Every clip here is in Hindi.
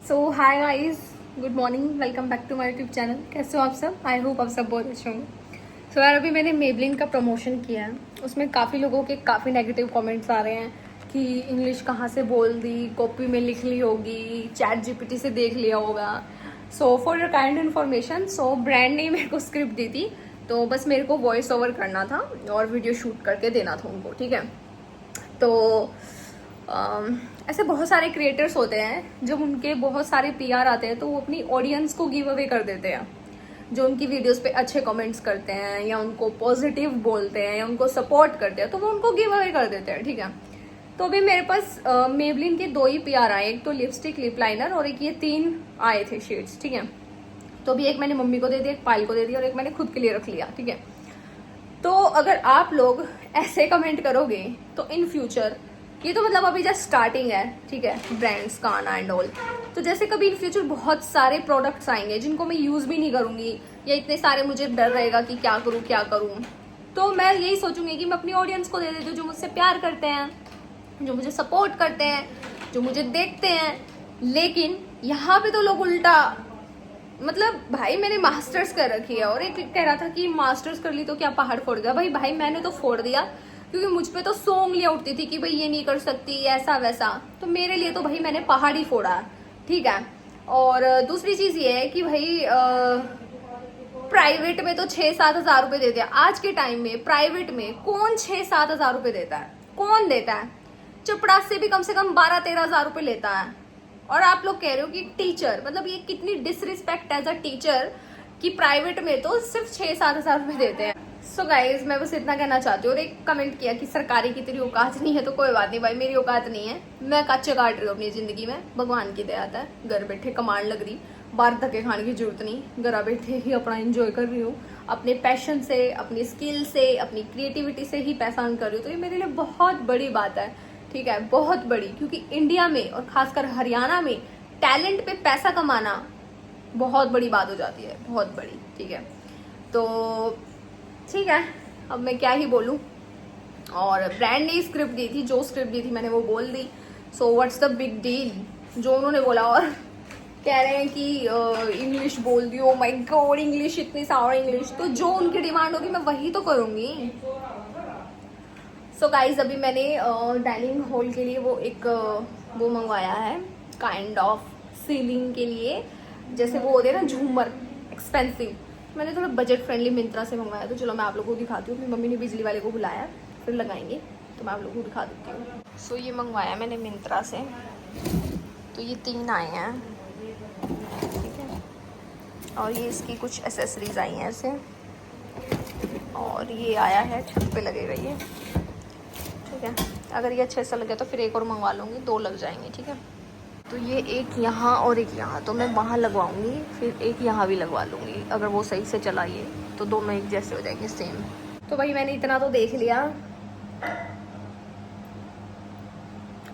So hi guys, good morning, welcome back to my YouTube channel. कैसे हो आप सब? आई होप आप सब बहुत अच्छे होंगे। सो यार, अभी मैंने मेबलिन का प्रमोशन किया है। उसमें काफ़ी लोगों के काफ़ी नेगेटिव कमेंट्स आ रहे हैं कि इंग्लिश कहाँ से बोल दी, कॉपी में लिख ली होगी, चैट जीपीटी से देख लिया होगा। So for your kind information, so brand ने मेरे को स्क्रिप्ट दी थी, तो बस मेरे को वॉइस ओवर करना था और वीडियो शूट करके देना था उनको, ठीक है। तो ऐसे बहुत सारे क्रिएटर्स होते हैं, जब उनके बहुत सारे पीआर आते हैं तो वो अपनी ऑडियंस को गिव अवे कर देते हैं, जो उनकी वीडियोस पे अच्छे कमेंट्स करते हैं या उनको पॉजिटिव बोलते हैं या उनको सपोर्ट करते हैं, तो वो उनको गिव अवे कर देते हैं, ठीक है। तो अभी मेरे पास मेबलिन के 2 ही पीआर आए, एक तो लिपस्टिक, लिप लाइनर, और एक ये 3 आए थे शेड्स, ठीक है। तो अभी एक मैंने मम्मी को दे दिया, एक पायल को दे दिया और एक मैंने खुद के लिए रख लिया, ठीक है। तो अगर आप लोग ऐसे कमेंट करोगे तो इन फ्यूचर, ये तो मतलब अभी जस्ट स्टार्टिंग है, ठीक है, ब्रांड्स का आना एंड ऑल, तो जैसे कभी इन फ्यूचर बहुत सारे प्रोडक्ट्स आएंगे जिनको मैं यूज भी नहीं करूंगी, या इतने सारे मुझे डर रहेगा कि क्या करूं, तो मैं यही सोचूंगी कि मैं अपनी ऑडियंस को दे देती हूँ, जो मुझसे प्यार करते हैं, जो मुझे सपोर्ट करते हैं, जो मुझे देखते हैं। लेकिन यहाँ पे तो लोग उल्टा, मतलब भाई मैंने मास्टर्स कर रखी है और एक कह रहा था कि मास्टर्स कर ली तो क्या पहाड़ फोड़ गया। भाई मैंने तो फोड़ दिया, क्योंकि मुझ पे तो सौ उंगलियां उठती थी कि भाई ये नहीं कर सकती, ऐसा वैसा। तो मेरे लिए तो भाई मैंने पहाड़ ही फोड़ा, ठीक है। और दूसरी चीज ये है कि भाई प्राइवेट में तो 6-7 हजार रुपए देते हैं। आज के टाइम में प्राइवेट में कौन 6-7 हजार रुपए देता है? कौन देता है? चपड़ास से भी कम से कम 12-13 हजार रुपए लेता है। और आप लोग कह रहे हो कि टीचर, मतलब ये कितनी डिसरिस्पेक्ट एज अ टीचर कि प्राइवेट में तो सिर्फ 6-7 हजार रुपए देते हैं। सो गाइज, मैं बस इतना कहना चाहती हूँ। और एक कमेंट किया कि सरकारी की तेरी औकात नहीं है, तो कोई बात नहीं भाई, मेरी औकात नहीं है। मैं कच्चे काट रही हूँ अपनी जिंदगी में, भगवान की दया है, घर बैठे कमांड लग रही, बाहर धक्के खाने की जरूरत नहीं, घर बैठे ही अपना एंजॉय कर रही हूँ, अपने पैशन से, अपनी स्किल से, अपनी क्रिएटिविटी से ही पैसा अर्न कर रही हूँ। तो ये मेरे लिए बहुत बड़ी बात है, ठीक है, बहुत बड़ी। क्योंकि इंडिया में और खासकर हरियाणा में टैलेंट पे पैसा कमाना बहुत बड़ी बात हो जाती है, बहुत बड़ी, ठीक है। तो ठीक है, अब मैं क्या ही बोलूं। और ब्रांड ने स्क्रिप्ट दी थी, जो स्क्रिप्ट दी थी मैंने वो बोल दी। So what's the big deal, जो उन्होंने बोला। और कह रहे हैं कि इंग्लिश बोल दी, ओ माय गॉड, इंग्लिश, इतनी सारा इंग्लिश। तो जो उनकी डिमांड होगी मैं वही तो करूंगी। सो गाइज, अभी मैंने डाइनिंग हॉल के लिए वो एक वो मंगवाया है, काइंड ऑफ सीलिंग के लिए, जैसे वो होते हैं ना झूमर, एक्सपेंसिव। मैंने थोड़ा बजट फ्रेंडली मिंत्रा से मंगवाया। तो चलो मैं आप लोगों को दिखाती हूँ। मेरी मम्मी ने बिजली वाले को बुलाया, फिर लगाएंगे, तो मैं आप लोगों को दिखा देती हूँ। सो ये मंगवाया मैंने मिंत्रा से, तो ये 3 आए हैं, ठीक है। और ये इसकी कुछ एसेसरीज आई हैं ऐसे, और ये आया है, छत पे लगेगा ये, ठीक है। अगर ये अच्छे से लगे तो फिर एक और मंगवा लूँगी, 2 लग जाएंगे, ठीक है। तो ये एक यहाँ और एक यहाँ, तो मैं वहाँ लगवाऊंगी, फिर एक यहाँ भी लगवा लूँगी। अगर वो सही से चला ये, तो दोनों एक जैसे हो जाएंगे, सेम। तो भाई मैंने इतना तो देख लिया।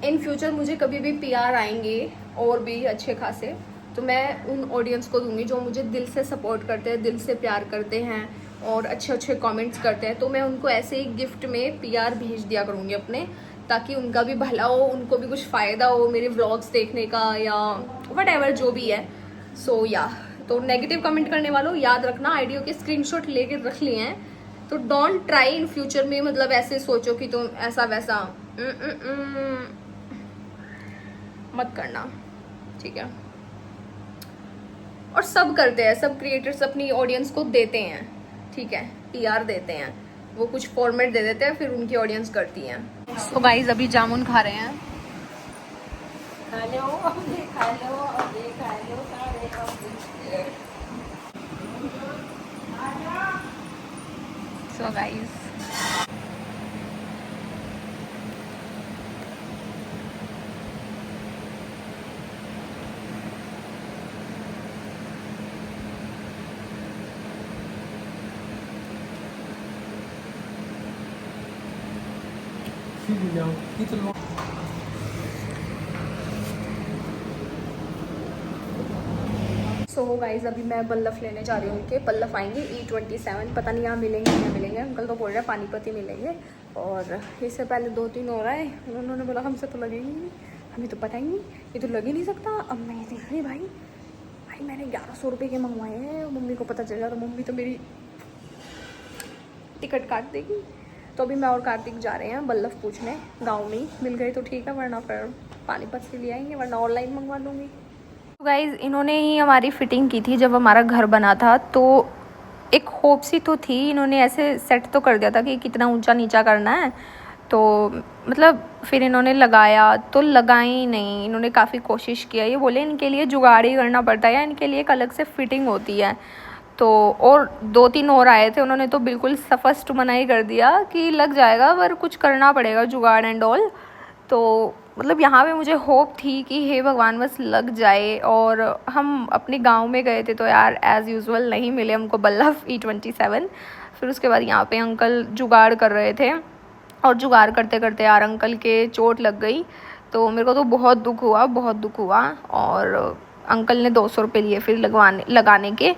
इन फ्यूचर मुझे कभी भी पीआर आएंगे और भी अच्छे खासे, तो मैं उन ऑडियंस को दूंगी जो मुझे दिल से सपोर्ट करते हैं, दिल से प्यार करते हैं और अच्छे अच्छे कमेंट्स करते हैं। तो मैं उनको ऐसे ही गिफ्ट में पीआर भेज दिया करूँगी अपने, ताकि उनका भी भला हो, उनको भी कुछ फ़ायदा हो मेरे व्लॉग्स देखने का, या व्हाटएवर जो भी है। सो या तो नेगेटिव कमेंट करने वालों, याद रखना आइडियो के स्क्रीनशॉट लेके रख लिए हैं, तो डोंट ट्राई इन फ्यूचर में, मतलब ऐसे सोचो कि तुम ऐसा वैसा मत करना, ठीक है। और सब करते हैं, सब क्रिएटर्स अपनी ऑडियंस को देते हैं, ठीक है, पीआर देते हैं, वो कुछ फॉर्मेट दे देते हैं, फिर उनकी ऑडियंस करती है। तो गाइस, अभी जामुन खा रहे हैं। खा लो, अभी खा लो, अभी खा लो, सारे सो गाइस, सो गाइज, अभी मैं बल्लभ लेने जा रही हूँ उनके। बल्लभ आएंगे E27, पता नहीं यहाँ मिलेंगे नहीं मिलेंगे। अंकल तो बोल रहे हैं पानीपत ही मिलेंगे। और इससे पहले 2-3 हो रहा है, उन्होंने बोला हमसे तो लगेंगे नहीं, हमें तो पता ही नहीं, ये तो लग ही नहीं सकता। अब मैं ये देख रही भाई, मैंने 1100 रुपये के मंगवाए हैं, मम्मी को पता चला तो मम्मी तो मेरी टिकट काट देगी। तो अभी मैं और कार्तिक जा रहे हैं बल्लभ पूछने, गांव में ही मिल गए तो ठीक है, वरना फिर पानीपत से ले आएंगे, वरना ऑनलाइन मंगवा लूँगी। तो गाइज़ इन्होंने ही हमारी फ़िटिंग की थी जब हमारा घर बना था, तो एक होप सी तो थी, इन्होंने ऐसे सेट तो कर दिया था कि कितना ऊंचा नीचा करना है, तो मतलब फिर इन्होंने लगाया तो लगा ही नहीं। इन्होंने काफ़ी कोशिश किया, ये बोले इनके लिए जुगाड़ ही करना पड़ता है या इनके लिए एक अलग से फिटिंग होती है। तो और 2-3 और आए थे, उन्होंने तो बिल्कुल स्पष्ट मनाही कर दिया कि लग जाएगा पर कुछ करना पड़ेगा जुगाड़ एंड ऑल। तो मतलब यहाँ पे मुझे होप थी कि हे भगवान बस लग जाए। और हम अपने गांव में गए थे तो यार एज़ यूजुअल नहीं मिले हमको बल्लभ E27। फिर उसके बाद यहाँ पे अंकल जुगाड़ कर रहे थे, और जुगाड़ करते करते यार अंकल के चोट लग गई। तो मेरे को तो बहुत दुख हुआ। और अंकल ने 200 रुपये लिए फिर लगाने के।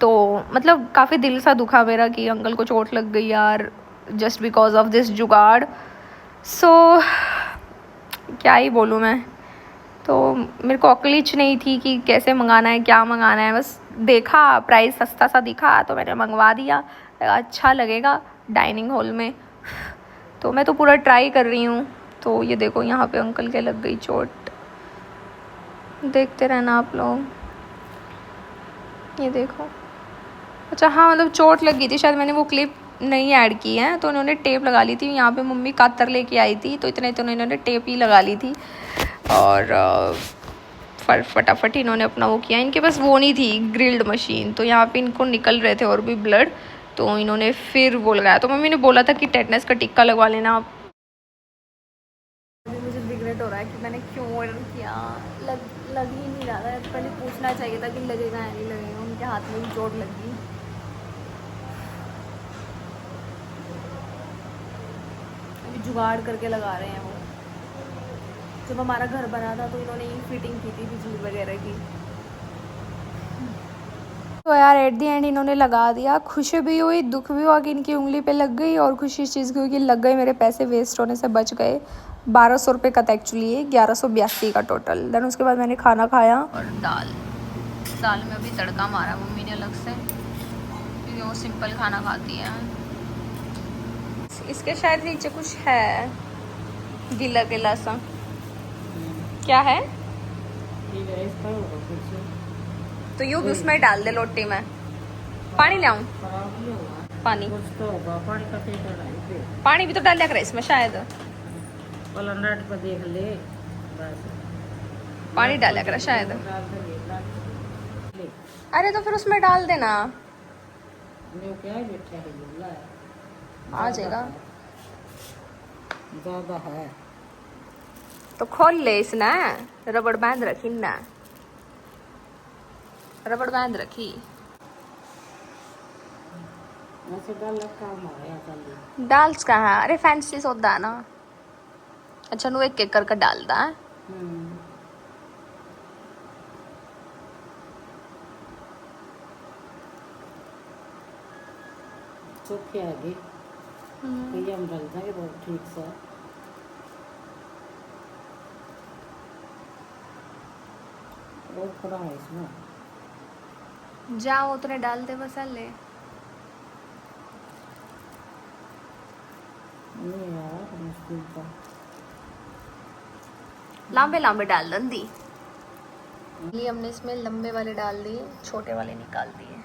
तो मतलब काफ़ी दिल सा दुखा मेरा कि अंकल को चोट लग गई यार, जस्ट बिकॉज ऑफ दिस जुगाड़। सो क्या ही बोलूँ मैं, तो मेरे को अक्लीच नहीं थी कि कैसे मंगाना है, क्या मंगाना है। बस देखा प्राइस सस्ता सा दिखा तो मैंने मंगवा दिया, अच्छा लगेगा डाइनिंग हॉल में। तो मैं तो पूरा ट्राई कर रही हूँ। तो ये देखो यहाँ पे अंकल के लग गई चोट, देखते रहना आप लोग, ये देखो। अच्छा हाँ, मतलब चोट लग गई थी, शायद मैंने वो क्लिप नहीं ऐड की है, तो उन्होंने टेप लगा ली थी। यहाँ पे मम्मी कातर लेके आई थी तो इतने तो इन्होंने टेप ही लगा ली थी। और फटाफट इन्होंने अपना वो किया। इनके पास वो नहीं थी ग्रिल्ड मशीन, तो यहाँ पे इनको निकल रहे थे और भी ब्लड, तो इन्होंने फिर वो लगाया। तो मम्मी ने बोला था कि टेटनस का टिक्का लगवा लेना आप। मुझे रिग्रेट हो रहा है कि मैंने क्यों ऑर्डर किया, लग ही नहीं रहा था। पहले पूछना चाहिए था कि लगेगा या नहीं लगेगा, उनके हाथ में भी चोट लगी। अभी जुगाड़ करके लगा रहे हैं वो। जब हमारा घर बना था तो इन्होंने ही फिटिंग की थी बिजली वगैरह की। तो यार एट दी एंड इन्होंने लगा दिया। खुशी भी हुई, दुख भी हुआ कि इनकी उंगली पे लग गई, और खुशी इस चीज़ की हुई कि लग गई, मेरे पैसे वेस्ट होने से बच गए। 1200 रुपये का था एक्चुअली, 1182 का टोटल। देन उसके बाद मैंने खाना खाया और दाल में अभी तड़का मारा मम्मी ने अलग से, क्योंकि वो सिंपल खाना खाती है। इसके शायद नीचे कुछ है गीला गीला सा, क्या है? तो यूँ भी उसमें डाल दे लोटी में। पानी ले आऊं? पानी पानी भी तो डाल लिया कर इसमें शायद। देख ले, पानी डाला कर शायद। अरे तो फिर उसमें डाल देना, आ जाएगा। ज्यादा है तो खोल ले इसना, रबड़ बांध रखी ना, रबड़ बांध रखी। डाल्स कहाँ? अरे फैंसी सौदा ना। अच्छा नु एक एक करके डालदा है। सूखे आगे हम डाल देंगे बहुत ठीक सा। और थोड़ा है इसमें, जाओ उतने डाल दे मसाले। नहीं यार मुश्किल था। लंबे लंबे डाल दंदी। ये हमने इसमें लंबे वाले डाल दिए, छोटे वाले निकाल दिए।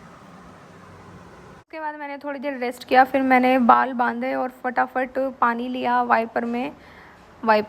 उसके बाद मैंने थोड़ी देर रेस्ट किया, फिर मैंने बाल बांधे और फटाफट पानी लिया वाइपर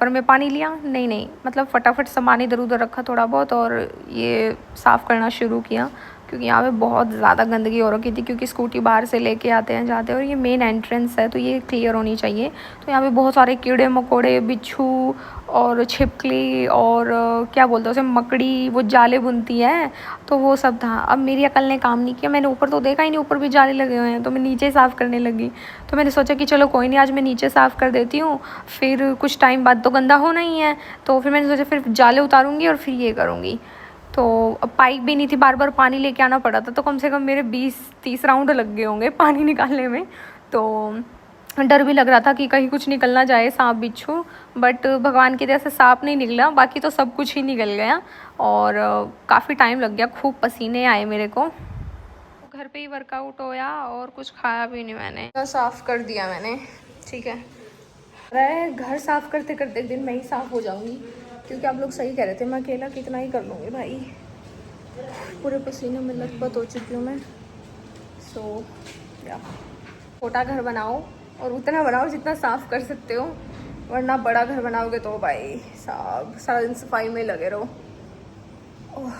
में पानी लिया, नहीं मतलब फटाफट सामान इधर उधर रखा थोड़ा बहुत, और ये साफ़ करना शुरू किया। क्योंकि यहाँ पे बहुत ज़्यादा गंदगी हो रखी थी, क्योंकि स्कूटी बाहर से लेके आते हैं जाते हैं, और ये मेन एंट्रेंस है तो ये क्लियर होनी चाहिए। तो यहाँ पे बहुत सारे कीड़े मकोड़े, बिच्छू और छिपकली और क्या बोलते हैं उसे, मकड़ी, वो जाले बुनती है, तो वो सब था। अब मेरी अकल ने काम नहीं किया, मैंने ऊपर तो देखा ही नहीं ऊपर भी जाले लगे हुए हैं, तो मैं नीचे साफ़ करने लगी। तो मैंने सोचा कि चलो कोई नहीं, आज मैं नीचे साफ़ कर देती हूँ, फिर कुछ टाइम बाद तो गंदा होना ही है। तो फिर मैंने सोचा फिर जाले उतारूँगी और फिर ये करूँगी। तो अब पाइप भी नहीं थी, बार बार पानी लेके आना पड़ा था, तो कम से कम मेरे 20-30 राउंड लग गए होंगे पानी निकालने में। तो डर भी लग रहा था कि कहीं कुछ निकल ना जाए, सांप बिच्छू, बट भगवान की दया से सांप नहीं निकला, बाकी तो सब कुछ ही निकल गया और काफ़ी टाइम लग गया, खूब पसीने आए मेरे को। घर पे ही वर्कआउट होया और कुछ खाया भी नहीं मैंने। साफ़ कर दिया मैंने, ठीक है। अरे घर साफ़ करते करते एक दिन मैं ही साफ़ हो जाऊँगी, क्योंकि आप लोग सही कह रहे थे, मैं अकेला कितना ही कर लूँगी भाई। पूरे पसीने में लथपथ हो चुकी हूँ मैं। सो या छोटा घर बनाओ और उतना बनाओ जितना साफ़ कर सकते हो, वरना बड़ा घर बनाओगे तो भाई साहब सारा दिन सफाई में लगे रहो।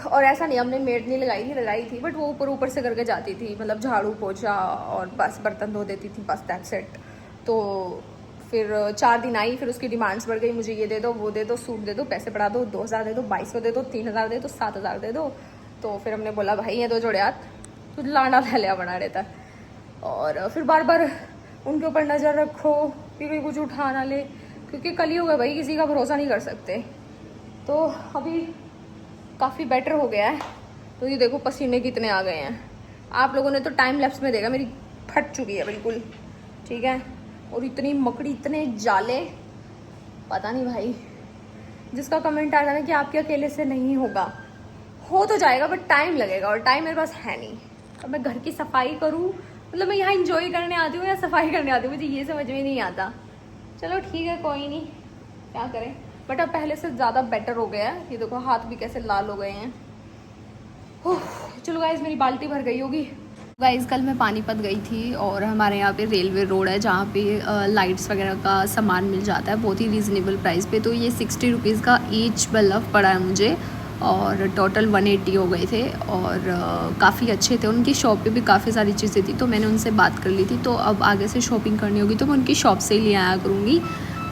और ऐसा नहीं हमने मेड नहीं लगाई थी, बट वो ऊपर ऊपर से करके जाती थी, मतलब झाड़ू पोछा और बस बर्तन धो देती थी, बस दैट्स इट। तो फिर 4 दिन आई, फिर उसकी डिमांड्स बढ़ गई, मुझे ये दे दो, वो दे दो, सूट दे दो, पैसे बढ़ा दो, 2000 दे दो, 2200 दे दो, 3000 दे दो, 7000 दे दो। तो फिर हमने बोला भाई ये 2 जोड़े हाथ तो लाना लिया बना रहता। और फिर बार बार उनके ऊपर नज़र रखो कि कोई कुछ उठा ना ले, क्योंकि कल ही होगा भाई, किसी का भरोसा नहीं कर सकते। तो अभी काफ़ी बेटर हो गया है। तो ये देखो पसीने कितने आ गए हैं, आप लोगों ने तो टाइम लैप्स में देखा, मेरी फट चुकी है बिल्कुल, ठीक है। और इतनी मकड़ी, इतने जाले, पता नहीं भाई। जिसका कमेंट आ रहा है ना कि आपके अकेले से नहीं होगा, हो तो जाएगा बट टाइम लगेगा, और टाइम मेरे पास है नहीं। अब मैं घर की सफाई करूँ, मतलब मैं यहाँ इंजॉय करने आती हूँ या सफाई करने आती हूँ, मुझे ये समझ में नहीं आता। चलो ठीक है, कोई नहीं, क्या करें। बट अब पहले से ज़्यादा बेटर हो गया है। ये देखो हाथ भी कैसे लाल हो गए हैं। चलो गाइज मेरी बाल्टी भर गई होगी। गाइज कल मैं पानीपत गई थी और हमारे यहाँ पे रेलवे रोड है जहाँ पे लाइट्स वगैरह का सामान मिल जाता है बहुत ही रीज़नेबल प्राइस पे। तो ये 60 रुपीज़ का ईच बल्ब पड़ा है मुझे, और टोटल 180 हो गए थे, और काफ़ी अच्छे थे। उनकी शॉप पे भी काफ़ी सारी चीज़ें थी, तो मैंने उनसे बात कर ली थी। तो अब आगे से शॉपिंग करनी होगी तो मैं उनकी शॉप से ही ले आया करूँगी।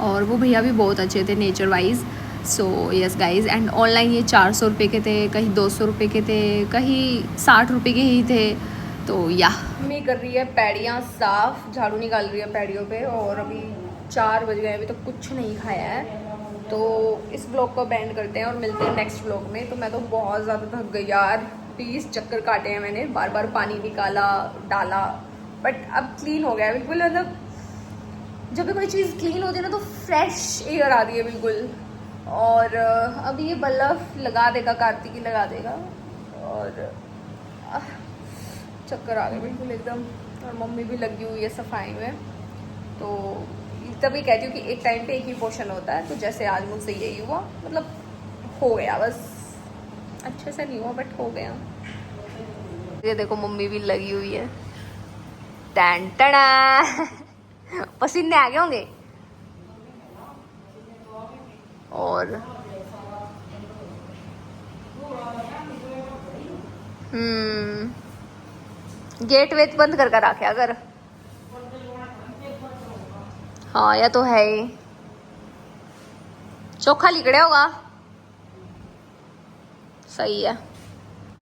और वो भैया भी बहुत अच्छे थे nature wise. So yes guys, and online ये 400 रुपये के थे, कहीं 200 रुपये के थे, कहीं 60 रुपये के ही थे। तो या मम्मी कर रही है पैड़ियाँ साफ़, झाड़ू निकाल रही है पैड़ियों पे, और अभी 4 बज गए, अभी तो कुछ नहीं खाया है। तो इस ब्लॉग को बैंड करते हैं और मिलते हैं नेक्स्ट ब्लॉग में। तो मैं तो बहुत ज़्यादा थक गई यार, 20 चक्कर काटे हैं मैंने, बार बार पानी निकाला डाला, बट अब क्लीन हो गया बिल्कुल। मतलब जब भी कोई चीज़ क्लीन होती है ना तो फ्रेश एयर आती है बिल्कुल। और अभी ये बल्ब लगा देगा, कार्तिकी लगा देगा, और चक्कर आ गए बिल्कुल एकदम। और मम्मी भी लगी हुई है सफाई में। तो तभी कहती हूँ कि एक टाइम पे एक ही पोर्शन होता है। तो जैसे आज मुझसे यही हुआ, मतलब हो गया, बस अच्छे से नहीं हुआ बट हो गया। ये देखो मम्मी भी लगी हुई है, टैन टना पसीने आ गए होंगे। और गेट वेट बंद कर कर रखे अगर, हाँ यह तो है ही, चोखा लिखड़े होगा, सही है।